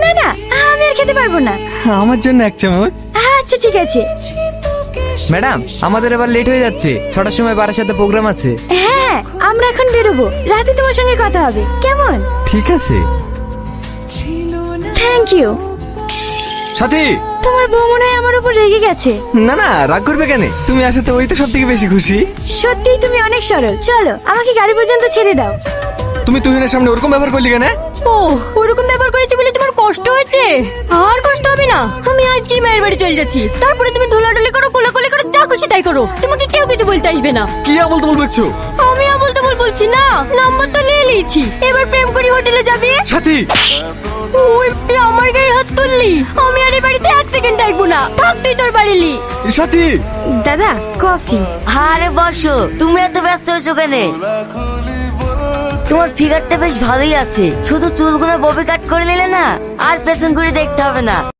না না, আমি আর খেতে পারবো না। আমার জন্য এক চামচ। আচ্ছা ঠিক আছে। ম্যাডাম, আমাদের এবার লেট হয়ে যাচ্ছে, 6টার সময় বারার সাথে প্রোগ্রাম আছে। হ্যাঁ, আমরা এখন বেরোবো, রাতে তোমার সঙ্গে কথা হবে, কেমন? ঠিক আছে। Thank you. সাথী, তোমার বউ মনে হয় আমার উপর রেগে গেছে। না না, রাগ করবে কেন? তুমি আসাতে ওই তো সব থেকে বেশি খুশি। সত্যিই তুমি অনেক সরল। চলো, আমাকে গাড়ি পর্যন্ত ছেড়ে দাও। তুমি তুহিনের সামনে ওরকম ব্যবহার করলি কেন? ও, ওরকম ব্যবহার করেছে বলে তোমার কষ্ট হয়েছে? আর কষ্ট হবে না, আমি আজকেই মায়ের বাড়ি চলে যাচ্ছি। তারপরে তুমি ঢোলাঢুলি করো, কোলাকুলি করো, যা খুশি তাই করো। তোমাকে কেউ কিছু বলতে আসবে না। কি বলতে বলছো? আমি বলতে বলছি না, নাম্বার তো নিয়ে নিয়েছি। এবার প্রেম করি হোটেলে যাবে। সাথী, ওই আমার গায়ে হাত তুললি, আমি আর এই বাড়িতে এক সেকেন্ড থাকবো না। থাক তুই তোর বাড়িলি। সাথী। দাদা, কফি। আরে বসো, তুমি এত ব্যস্ত হয়েছো কেন? তোমার ফিগারটা বেশ ভালোই আছে, শুধু চুলগুলো ববি কাট করে নিলে না, আর পেছন ঘুরে দেখতে হবে না।